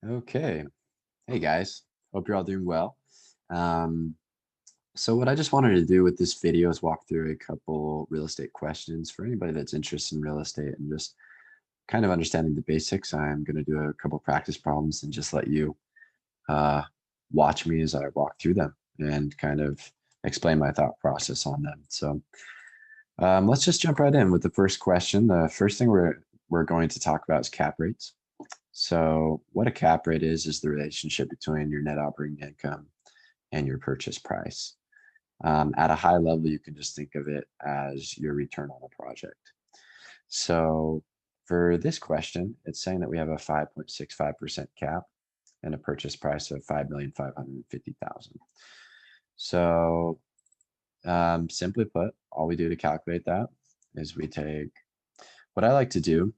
Okay. Hey guys, hope you're all doing well. Um, so what I just wanted to do with this video is walk through a couple real estate questions for anybody that's interested in real estate and just kind of understanding the basics. I'm going to do a couple practice problems and just let you uh, watch me as I walk through them and kind of explain my thought process on them. So let's just jump right in with the first question. The first thing we're going to talk about is cap rates. So what a cap rate is the relationship between your net operating income and your purchase price. At a high level, you can just think of it as your return on a project. So for this question, it's saying that we have a 5.65% cap and a purchase price of 5,550,000. So simply put, all we do to calculate that is we take what I like to do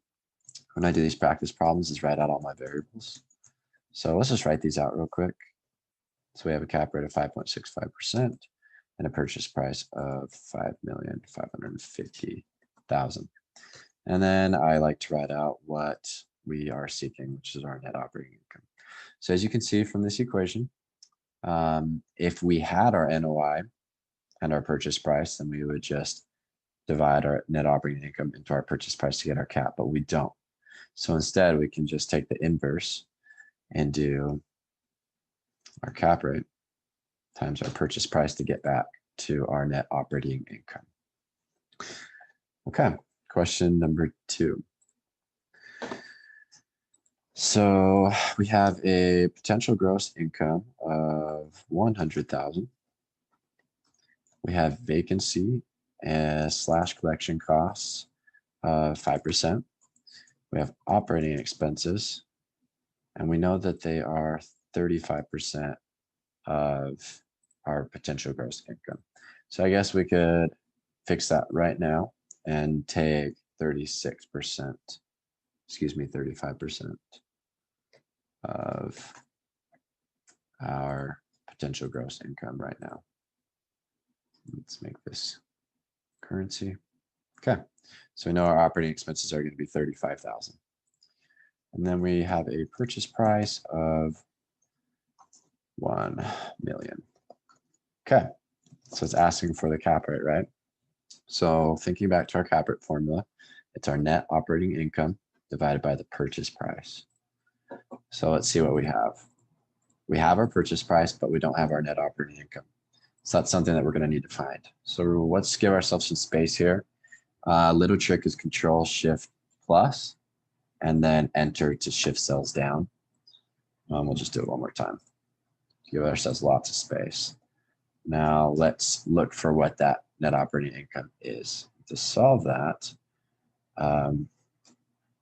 when I do these practice problems is write out all my variables. So let's just write these out real quick. So we have a cap rate of 5.65% and a purchase price of 5,550,000. And then I like to write out what we are seeking, which is our net operating income. So as you can see from this equation, if we had our NOI and our purchase price, then we would just divide our net operating income into our purchase price to get our cap, but we don't. So instead, we can just take the inverse and do our cap rate times our purchase price to get back to our net operating income. Okay, question number 2. So we have a potential gross income of 100,000. We have vacancy slash collection costs of 5%. We have operating expenses, and we know that they are 35% of our potential gross income. So I guess we could fix that right now and take 35% of our potential gross income right now. Let's make this currency. Okay, so we know our operating expenses are going to be 35,000. And then we have a purchase price of 1 million. Okay, so it's asking for the cap rate, right? So thinking back to our cap rate formula, it's our net operating income divided by the purchase price. So let's see what we have. We have our purchase price, but we don't have our net operating income. So that's something that we're going to need to find. So let's give ourselves some space here. Little trick is Control Shift plus, and then Enter to shift cells down. We'll just do it one more time. Give ourselves lots of space. Now let's look for what that net operating income is. To solve that,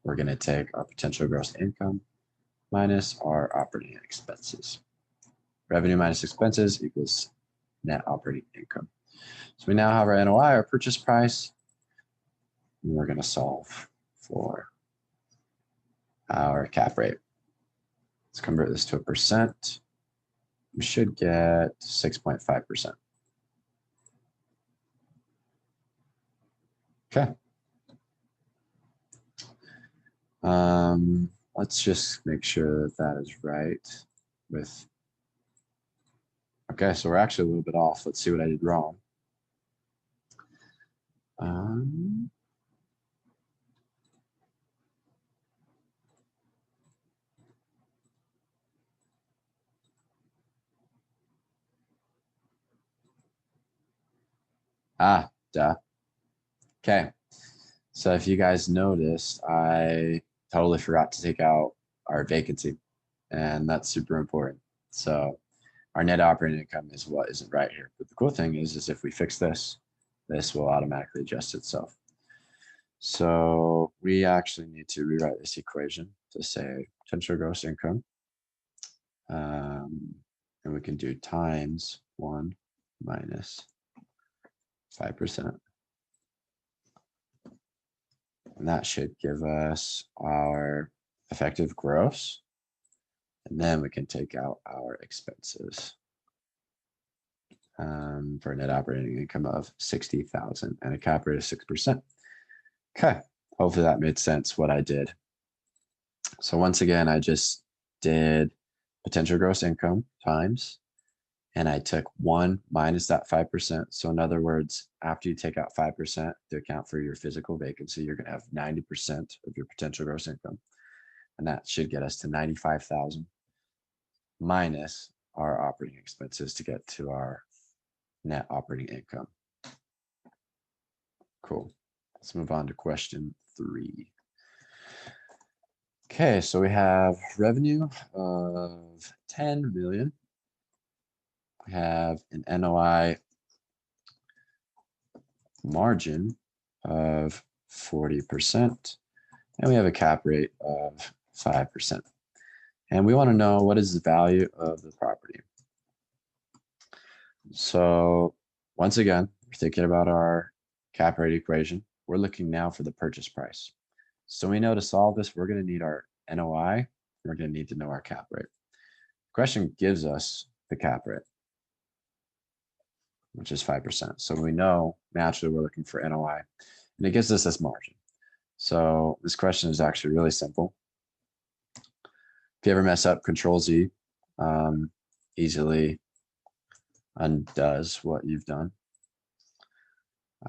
we're going to take our potential gross income minus our operating expenses. Revenue minus expenses equals net operating income. So we now have our NOI, our purchase price, and we're going to solve for our cap rate. Let's convert this to a percent. We should get 6.5%. Okay. Let's just make sure that that is right with, okay, so we're actually a little bit off. Let's see what I did wrong. Duh. Okay. So if you guys noticed, I totally forgot to take out our vacancy, and that's super important. So our net operating income is what isn't right here. But the cool thing is if we fix this, this will automatically adjust itself. So we actually need to rewrite this equation to say potential gross income. And we can do times 1 minus 5%. And that should give us our effective gross. And then we can take out our expenses for a net operating income of 60,000 and a cap rate of 6%. Okay, hopefully that made sense what I did. So once again, I just did potential gross income times, and I took 1 minus that 5%. So in other words, after you take out 5% to account for your physical vacancy, you're going to have 90% of your potential gross income. And that should get us to 95,000 minus our operating expenses to get to our net operating income. Cool. Let's move on to question 3. Okay, so we have revenue of 10 million. We have an NOI margin of 40%, and we have a cap rate of 5%. And we want to know what is the value of the property. So once again, we're thinking about our cap rate equation. We're looking now for the purchase price. So we know to solve this, we're going to need our NOI. We're going to need to know our cap rate. The question gives us the cap rate, which is 5%. So we know naturally we're looking for NOI, and it gives us this margin. So this question is actually really simple. If you ever mess up, Control Z easily undoes what you've done.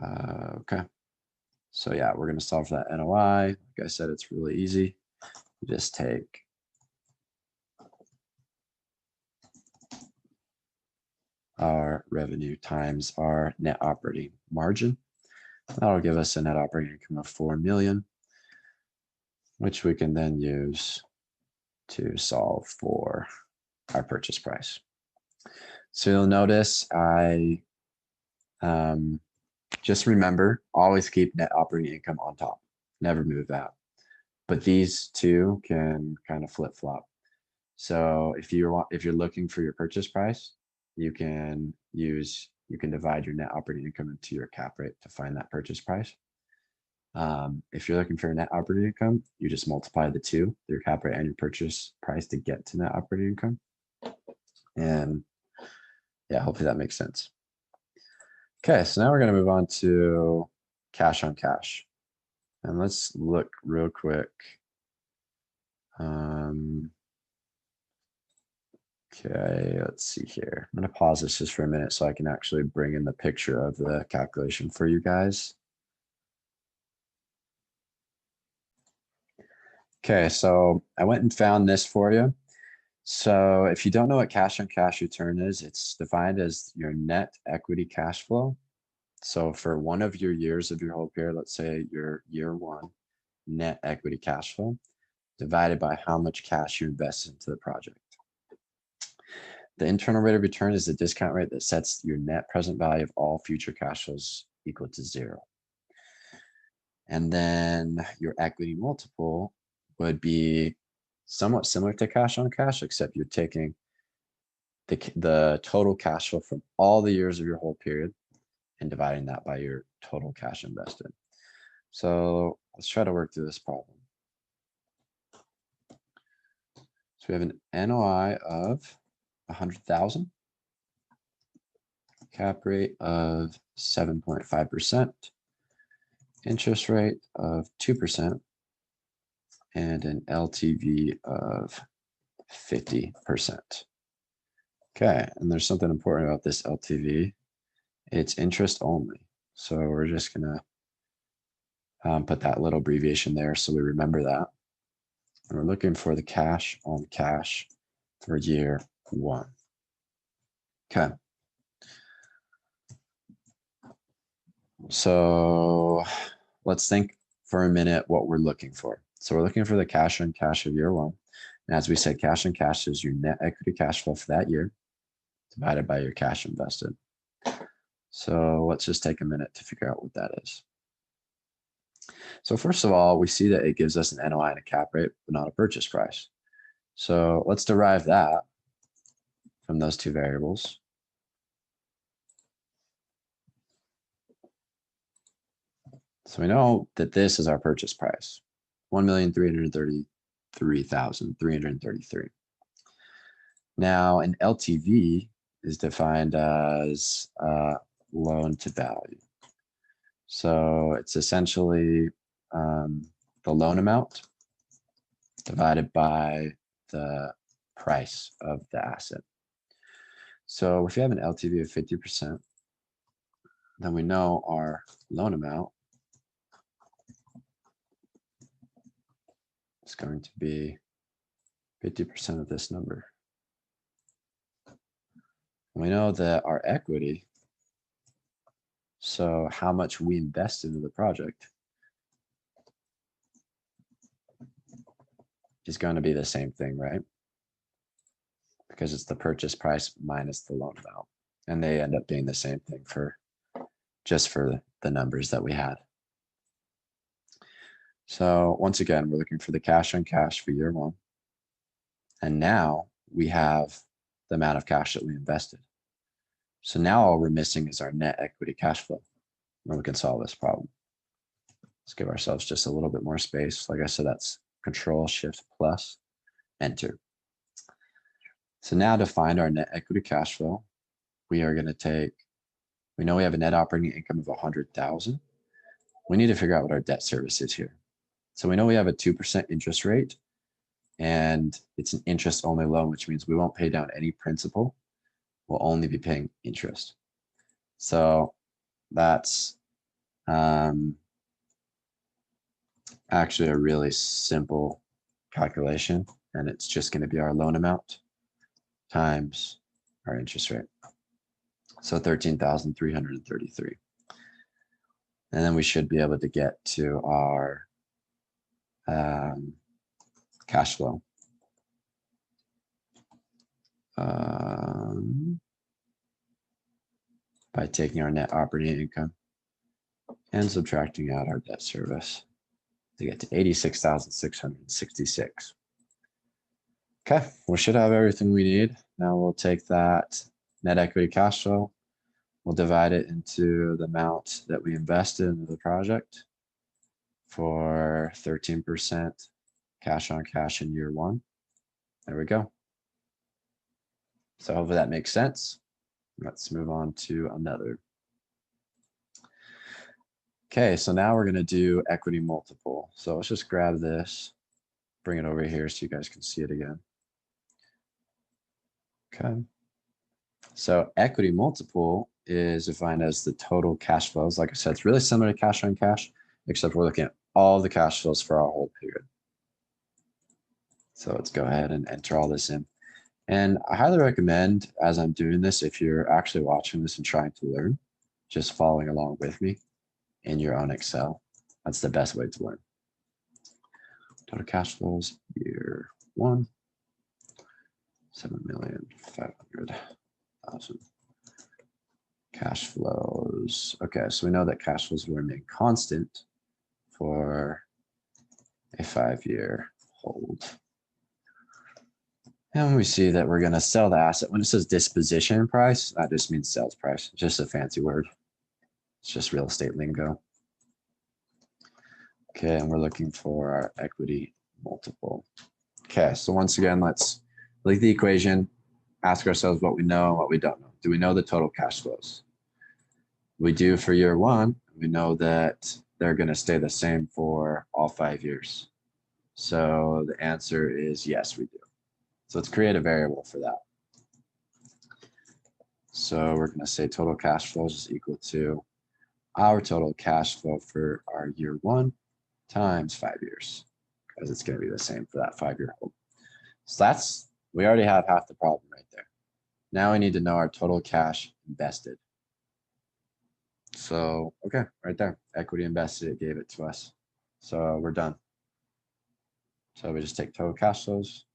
Okay. So yeah, we're going to solve for that NOI. Like I said, it's really easy. You just take our revenue times our net operating margin. That'll give us a net operating income of 4 million, which we can then use to solve for our purchase price. So you'll notice I just remember, always keep net operating income on top. Never move that. But these two can kind of flip-flop. So if you're looking for your purchase price, you can divide your net operating income into your cap rate to find that purchase price. If you're looking for your net operating income, you just multiply the two, your cap rate and your purchase price, to get to net operating income. And yeah, hopefully that makes sense. Okay, so now we're going to move on to cash on cash. And let's look real quick. Okay, let's see here. I'm going to pause this just for a minute so I can actually bring in the picture of the calculation for you guys. Okay, so I went and found this for you. So if you don't know what cash on cash return is, it's defined as your net equity cash flow. So for one of your years of your whole period, let's say your year 1 net equity cash flow divided by how much cash you invest into the project. The internal rate of return is the discount rate that sets your net present value of all future cash flows equal to 0. And then your equity multiple would be somewhat similar to cash on cash, except you're taking the total cash flow from all the years of your whole period and dividing that by your total cash invested. So let's try to work through this problem. So we have an NOI of 100,000, cap rate of 7.5%, interest rate of 2%, and an LTV of 50%. Okay, and there's something important about this LTV. It's interest only. So we're just gonna put that little abbreviation there so we remember that. And we're looking for the cash on cash for year 1. Okay. So let's think for a minute what we're looking for. So we're looking for the cash on cash of year 1. And as we said, cash on cash is your net equity cash flow for that year divided by your cash invested. So let's just take a minute to figure out what that is. So first of all, we see that it gives us an NOI and a cap rate, but not a purchase price. So let's derive that from those two variables. So we know that this is our purchase price, 1,333,333. Now, an LTV is defined as loan to value. So it's essentially the loan amount divided by the price of the asset. So if you have an LTV of 50%, then we know our loan amount is going to be 50% of this number. And we know that our equity, so how much we invest into the project, is going to be the same thing, right? Because it's the purchase price minus the loan amount. And they end up being the same thing for just for the numbers that we had. So once again, we're looking for the cash on cash for year one. And now we have the amount of cash that we invested. So now all we're missing is our net equity cash flow, where we can solve this problem. Let's give ourselves just a little bit more space. Like I said, that's Control Shift plus Enter. So now to find our net equity cash flow, we are going to take, we know we have a net operating income of 100,000. We need to figure out what our debt service is here. So we know we have a 2% interest rate, and it's an interest only loan, which means we won't pay down any principal. We'll only be paying interest. So that's actually a really simple calculation, and it's just going to be our loan amount times our interest rate. So 13,333. And then we should be able to get to our cash flow. By taking our net operating income and subtracting out our debt service to get to 86,666. Okay, we should have everything we need. Now we'll take that net equity cash flow, we'll divide it into the amount that we invested into the project for 13% cash on cash in year one. There we go. So hopefully that makes sense. Let's move on to another. Okay, so now we're going to do equity multiple. So let's just grab this, bring it over here so you guys can see it again. Okay. So equity multiple is defined as the total cash flows. Like I said, it's really similar to cash on cash, except we're looking at all the cash flows for our whole period. So let's go ahead and enter all this in. And I highly recommend, as I'm doing this, if you're actually watching this and trying to learn, just following along with me in your own Excel. That's the best way to learn. Total cash flows year one, 7,500,000. Cash flows. Okay, so we know that cash flows will remain constant for a 5-year hold. And we see that we're going to sell the asset. When it says disposition price, that just means sales price. It's just a fancy word. It's just real estate lingo. Okay, and we're looking for our equity multiple. Okay, so once again, let's look at the equation, ask ourselves what we know and what we don't know. Do we know the total cash flows? We do for year one. We know that they're going to stay the same for all 5 years. So the answer is yes, we do. So let's create a variable for that. So we're going to say total cash flows is equal to our total cash flow for our year one times 5 years, because it's going to be the same for that 5-year hold. So that's, we already have half the problem right there. Now we need to know our total cash invested. So, okay, right there, equity invested, it gave it to us. So we're done. So we just take total cash flows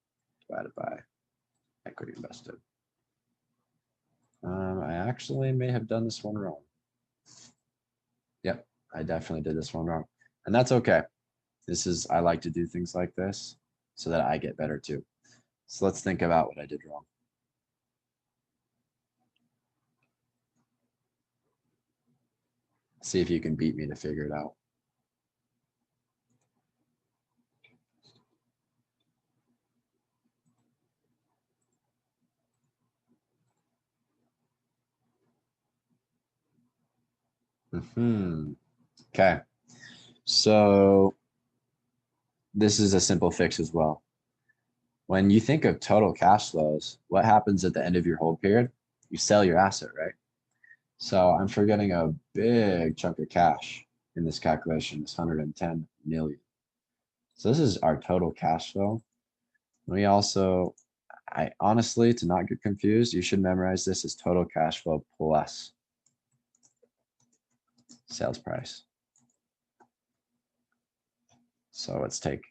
divided by equity invested. I actually may have done this one wrong. Yep, I definitely did this one wrong. And that's okay. This is, I like to do things like this so that I get better too. So let's think about what I did wrong. See if you can beat me to figure it out. Okay, so this is a simple fix as well. when you think of total cash flows, what happens at the end of your hold period? You sell your asset, right? So I'm forgetting a big chunk of cash in this calculation, this 110 million. So this is our total cash flow. We also, I honestly, to not get confused, you should memorize this as total cash flow plus sales price. So let's take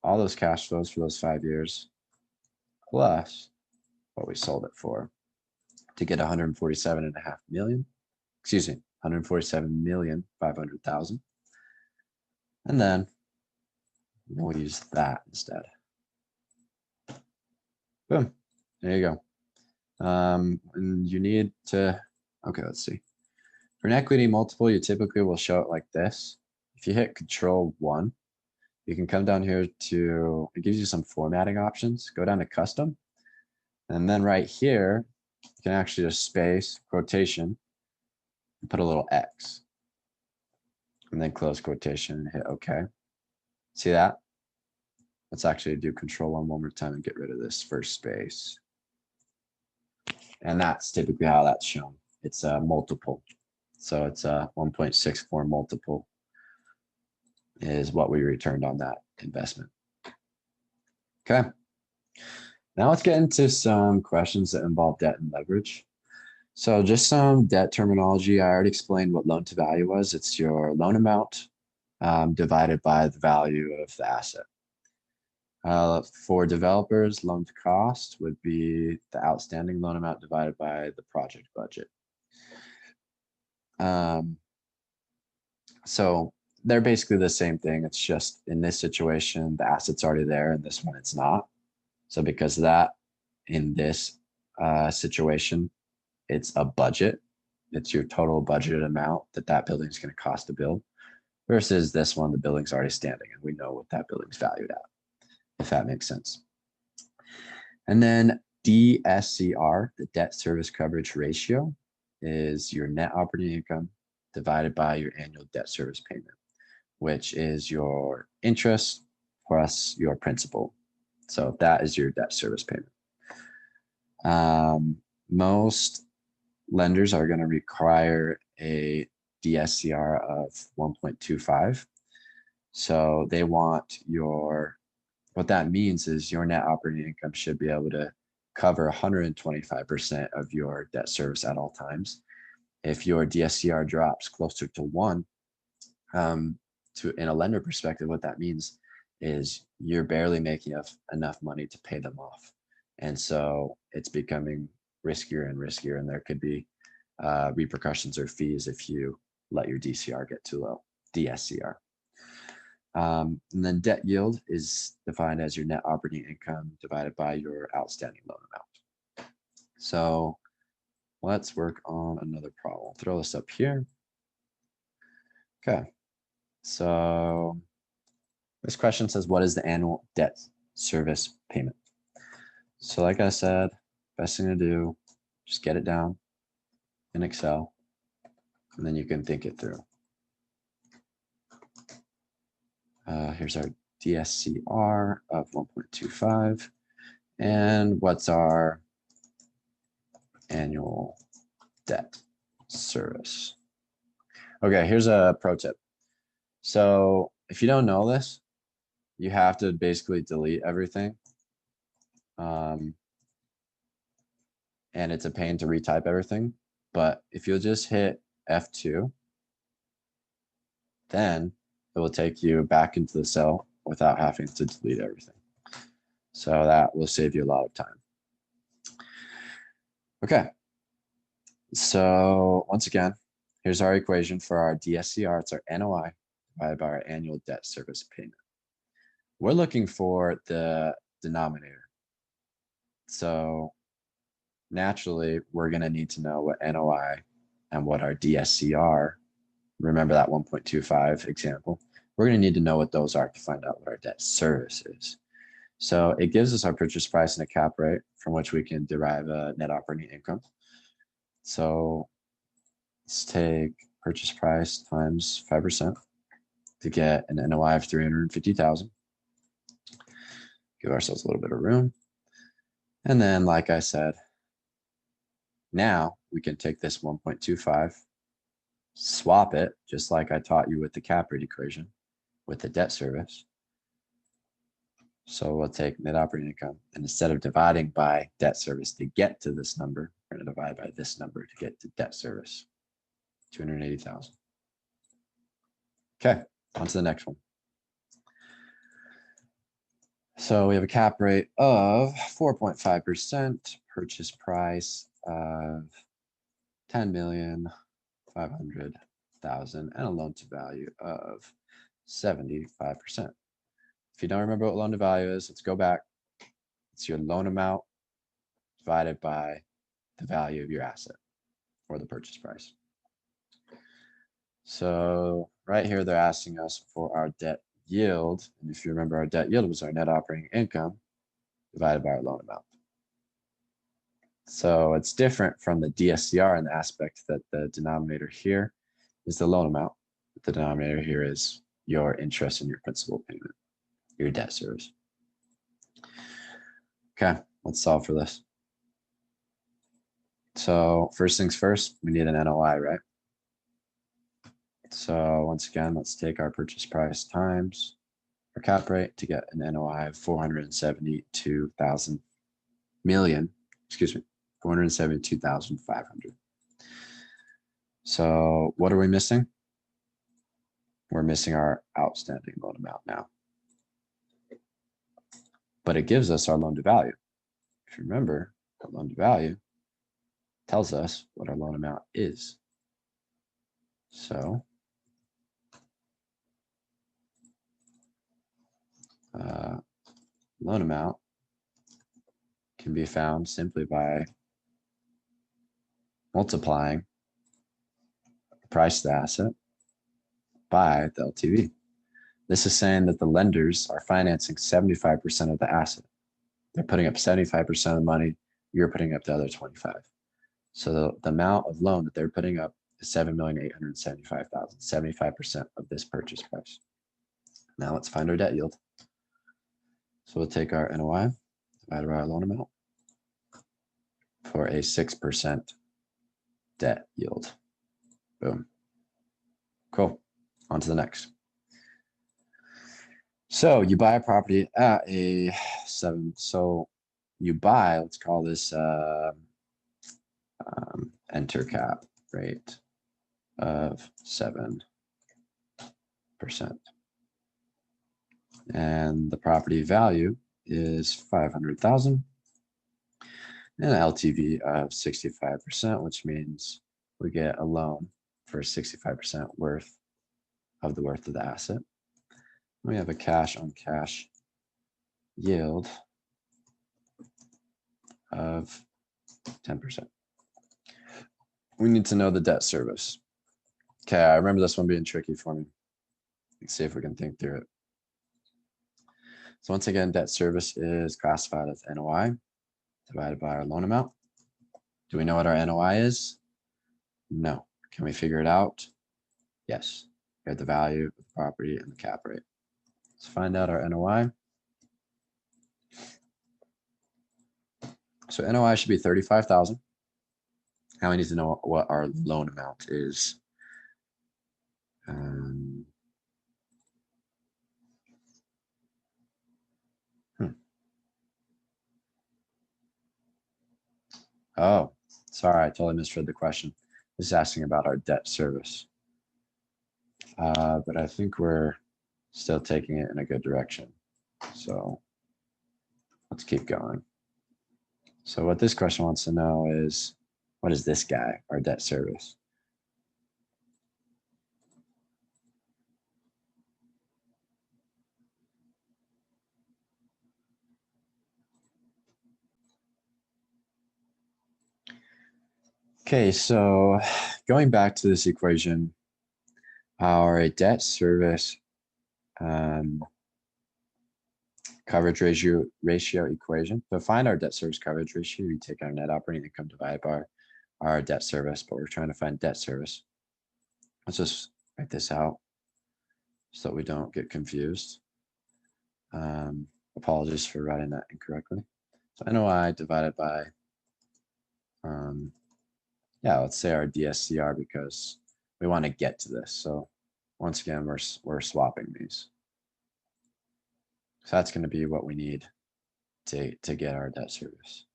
all those cash flows for those 5 years plus what we sold it for to get 147.5 million. Excuse me, 147,500,000. And then we'll use that instead. Boom. There you go. And you need to, okay, let's see. For an equity multiple, you typically will show it like this. If you hit Control-1, you can come down here to, it gives you some formatting options. Go down to custom. And then right here, you can actually just space quotation and put a little X. And then close quotation and hit OK. See that? Let's actually do Control-1 one more time and get rid of this first space. And that's typically how that's shown. It's a multiple. So it's a 1.64 multiple is what we returned on that investment. Okay. Now let's get into some questions that involve debt and leverage. So just some debt terminology. I already explained what loan to value was. It's your loan amount divided by the value of the asset. For developers, loan to cost would be the outstanding loan amount divided by the project budget. So they're basically the same thing. It's just in this situation, the asset's already there, and this one it's not. So because of that, in this situation, it's a budget. It's your total budgeted amount that building is going to cost to build, versus this one, the building's already standing, and we know what that building's valued at, if that makes sense. And then DSCR, the debt service coverage ratio, is your net operating income divided by your annual debt service payment, which is your interest plus your principal. So that is your debt service payment. Most lenders are going to require a DSCR of 1.25. So they want what that means is your net operating income should be able to cover 125% of your debt service at all times. If your DSCR drops closer to 1, in a lender perspective, what that means is you're barely making enough money to pay them off. And so it's becoming riskier and riskier, and there could be repercussions or fees if you let your DSCR get too low, DSCR. And then debt yield is defined as your net operating income divided by your outstanding loan amount. So let's work on another problem. I'll throw this up here. Okay. So this question says, what is the annual debt service payment? So like I said, best thing to do, just get it down in Excel, and then you can think it through. Here's our DSCR of 1.25. And what's our annual debt service? Okay, here's a pro tip. So if you don't know this, you have to basically delete everything. And it's a pain to retype everything. But if you'll just hit F2, then it will take you back into the cell without having to delete everything. So that will save you a lot of time. Okay. So once again, here's our equation for our DSCR. It's our NOI divided by our annual debt service payment. We're looking for the denominator. So naturally, we're going to need to know what NOI and what our DSCR, remember that 1.25 example, we're going to need to know what those are to find out what our debt service is. So it gives us our purchase price and a cap rate from which we can derive a net operating income. So let's take purchase price times 5% to get an NOI of 350,000. Give ourselves a little bit of room. And then, like I said, now we can take this 1.25, swap it, just like I taught you with the cap rate equation, with the debt service. So we'll take net operating income, and instead of dividing by debt service to get to this number, we're going to divide by this number to get to debt service, 280,000. Okay, on to the next one. So we have a cap rate of 4.5%, purchase price of 10,500,000, and a loan to value of 75%. If you don't remember what loan to value is, let's go back. It's your loan amount divided by the value of your asset or the purchase price. So right here, they're asking us for our debt yield. And if you remember, our debt yield was our net operating income divided by our loan amount. So it's different from the Dscr in the aspect that the denominator here is the loan amount. The denominator here is your interest and your principal payment, your debt service. Okay, let's solve for this. So first things first, we need an NOI, right? So once again, let's take our purchase price times our cap rate to get an NOI of 472,000 million, excuse me, 472,500. So what are we missing? We're missing our outstanding loan amount now. But it gives us our loan to value. If you remember, the loan to value tells us what our loan amount is. So loan amount can be found simply by multiplying the price of the asset by the LTV. This is saying that the lenders are financing 75% of the asset. They're putting up 75% of the money, you're putting up the other 25. So the amount of loan that they're putting up is 7,875,000, 75% of this purchase price. Now let's find our debt yield. So we'll take our NOI divided by our loan amount for a 6% debt yield. Boom. Cool. On to the next. So you buy a property at a 7. So you buy, let's call this enter cap rate of 7%. And the property value is 500,000 and an LTV of 65%, which means we get a loan for 65% worth of the worth of the asset. We have a cash on cash yield of 10%. We need to know the debt service. Okay, I remember this one being tricky for me. Let's see if we can think through it. So once again, debt service is classified as NOI divided by our loan amount. Do we know what our NOI is? No. Can we figure it out? Yes. We have the value of the property and the cap rate. Let's find out our NOI. So NOI should be 35,000. Now we need to know what our loan amount is. Oh, sorry, I totally misread the question. This is asking about our debt service. But I think we're still taking it in a good direction. So let's keep going. So what this question wants to know is, what is this guy, our debt service? Okay, so going back to this equation, our debt service coverage ratio equation. To find our debt service coverage ratio, we take our net operating income divided by our debt service, but we're trying to find debt service. Let's just write this out so that we don't get confused. What Apologies for writing that incorrectly. So NOI divided by, yeah, let's say our DSCR, because we want to get to this. So once again, we're swapping these. So that's going to be what we need to get our debt service.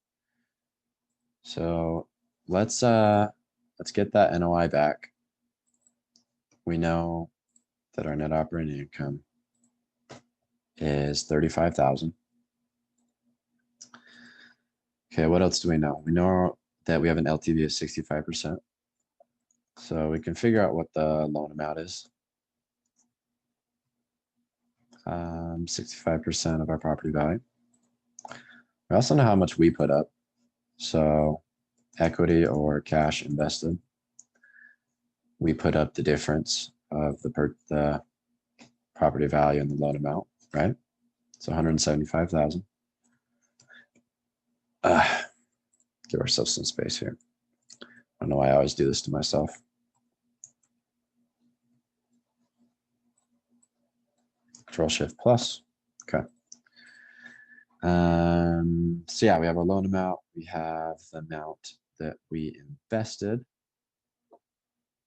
So let's get that NOI back. We know that our net operating income is 35,000. Okay, what else do we know? We know that we have an LTV of 65%. So we can figure out what the loan amount is. 65% of our property value. We also know how much we put up. So equity or cash invested. We put up the difference of the property value and the loan amount, right? So 175,000. Give ourselves some space here. I don't know why I always do this to myself. Control-Shift+. Okay. So yeah, we have our loan amount. We have the amount that we invested.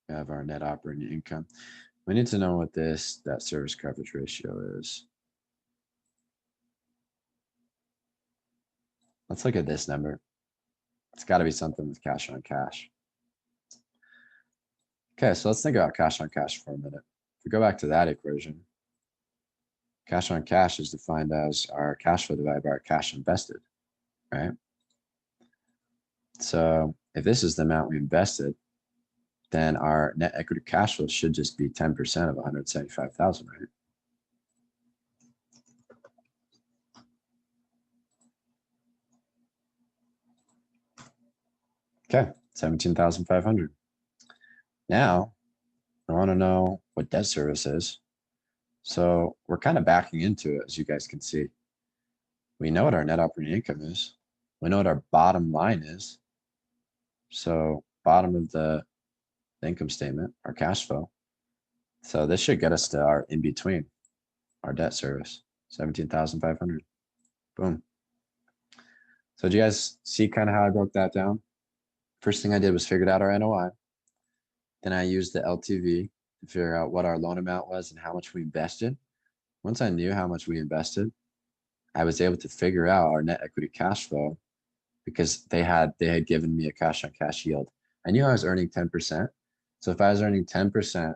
We have our net operating income. We need to know what this debt service coverage ratio is. Let's look at this number. It's got to be something with cash on cash. Okay, so let's think about cash on cash for a minute. If we go back to that equation, cash on cash is defined as our cash flow divided by our cash invested, right? So if this is the amount we invested, then our net equity cash flow should just be 10% of 175,000, right? Okay, 17,500. Now, I want to know what debt service is. So we're kind of backing into it, as you guys can see. We know what our net operating income is. We know what our bottom line is. So bottom of the income statement, our cash flow. So this should get us to our in between, our debt service, 17,500. Boom. So do you guys see kind of how I broke that down? First thing I did was figured out our NOI. Then I used the LTV to figure out what our loan amount was and how much we invested. Once I knew how much we invested, I was able to figure out our net equity cash flow because they had given me a cash on cash yield. I knew I was earning 10%. So if I was earning 10%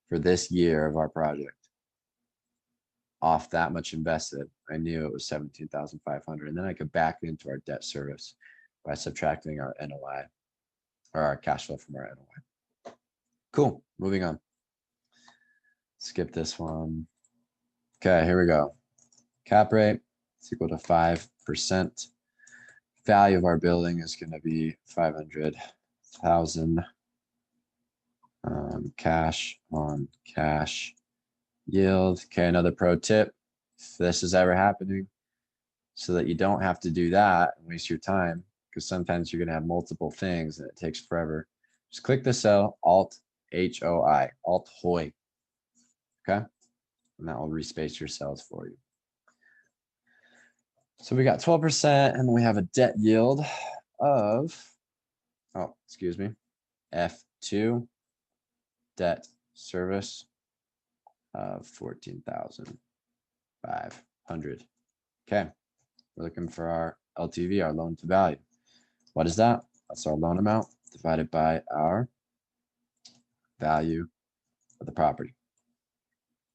for this year of our project off that much invested, I knew it was 17,500. And then I could back into our debt service by subtracting our NOI or our cash flow from our NOI. Cool, moving on. Skip this one. Okay, here we go. Cap rate is equal to 5%. Value of our building is going to be 500,000. Cash on cash yield. Okay, another pro tip, if this is ever happening, so that you don't have to do that and waste your time, because sometimes you're going to have multiple things and it takes forever. Just click the cell, Alt HOI, Alt HOI. Okay, and that will respace your cells for you. So we got 12%, and we have a debt yield of, oh, excuse me, F2, debt service of 14,500. Okay, we're looking for our LTV, our loan to value. What is that? That's our loan amount divided by our value of the property.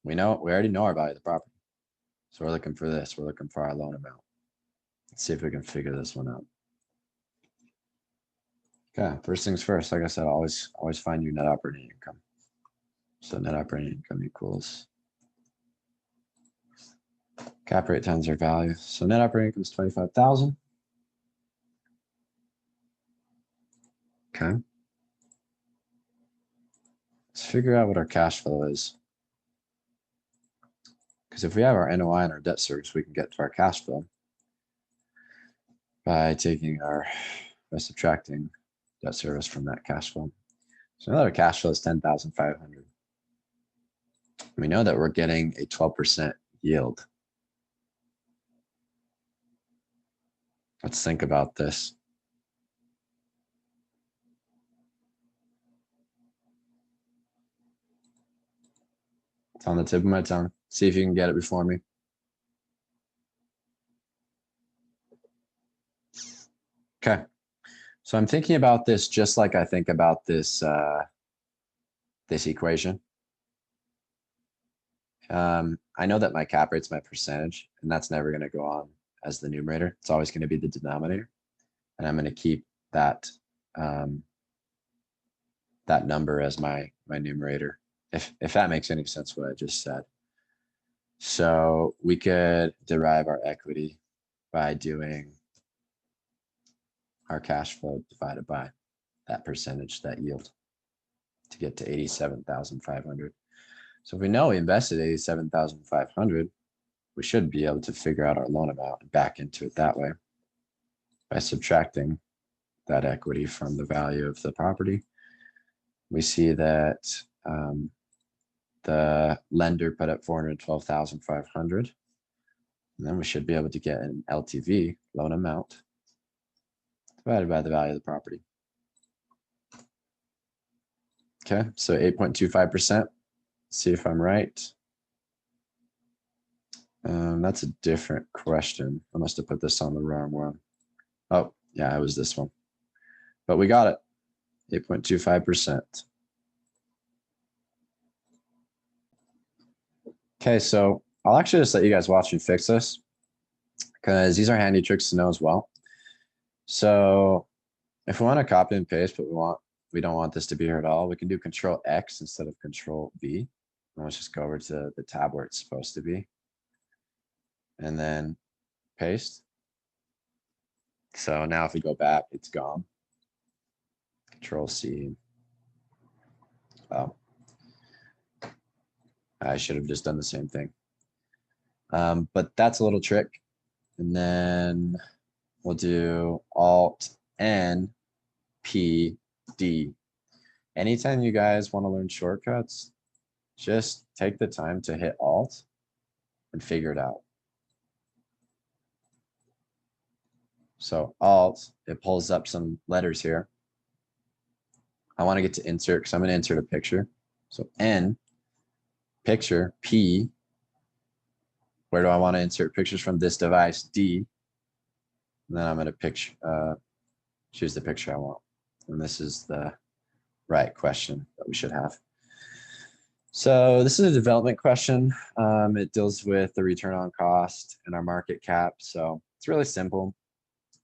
We already know our value of the property. So we're looking for this. We're looking for our loan amount. Let's see if we can figure this one out. Okay, first things first, like I said, always find your net operating income. So net operating income equals cap rate times our value. So net operating income is 25,000. Okay. Let's figure out what our cash flow is. Because if we have our NOI and our debt service, we can get to our cash flow by subtracting debt service from that cash flow. So now that our cash flow is 10,500. We know that we're getting a 12% yield. Let's think about this. It's on the tip of my tongue. See if you can get it before me. Okay. So I'm thinking about this just like I think about this this equation. I know that my cap rate's my percentage, and that's never going to go on as the numerator. It's always going to be the denominator, and I'm going to keep that that number as my numerator. If that makes any sense, what I just said. So we could derive our equity by doing our cash flow divided by that percentage, that yield, to get to 87,500. So if we know we invested 87,500, we should be able to figure out our loan amount and back into it that way by subtracting that equity from the value of the property. We see that the lender put up 412,500, and then we should be able to get an LTV, loan amount, divided by the value of the property. Okay, so 8.25%. See if I'm right. That's a different question. I must have put this on the wrong one. Oh, yeah, it was this one. But we got it, 8.25%. Okay, so I'll actually just let you guys watch me fix this, because these are handy tricks to know as well. So if we want to copy and paste, but we don't want this to be here at all, we can do Control X instead of Control V. And let's just go over to the tab where it's supposed to be, and then paste. So now if we go back, it's gone. Control C. Oh, I should have just done the same thing. But that's a little trick. And then we'll do Alt N P D. Anytime you guys want to learn shortcuts, just take the time to hit Alt and figure it out. So Alt, it pulls up some letters here. I want to get to insert because I'm going to insert a picture. So N, picture, P, where do I want to insert pictures from? This device, D. And then I'm going to choose the picture I want. And this is the right question that we should have. So this is a development question. It deals with the return on cost and our market cap. So it's really simple.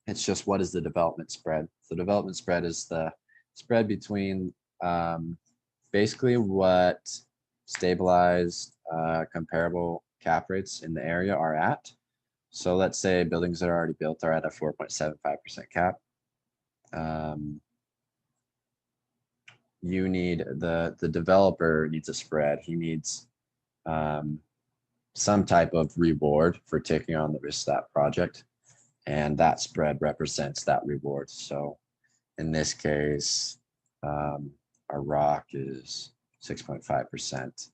It's just, what is the development spread? So development spread is the spread between basically what stabilized comparable cap rates in the area are at. So let's say buildings that are already built are at a 4.75% cap. You need the developer needs a spread. He needs some type of reward for taking on the risk of that project, and that spread represents that reward. So in this case, our ROC is 6.5%,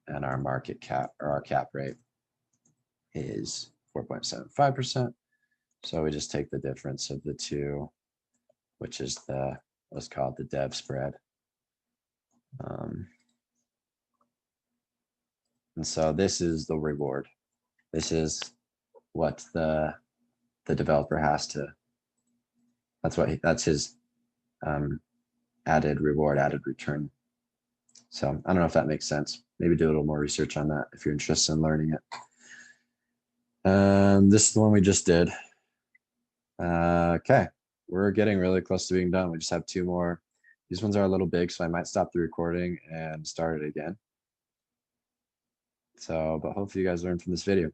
and our market cap, or our cap rate, is 4.75%. So we just take the difference of the two, which is what's called the dev spread. And so this is the reward. This is what the developer has to, that's his added reward, added return. So I don't know if that makes sense. Maybe do a little more research on that if you're interested in learning it. This is the one we just did. Okay, we're getting really close to being done. We just have two more. These ones are a little big, so I might stop the recording and start it again. So, but hopefully you guys learned from this video.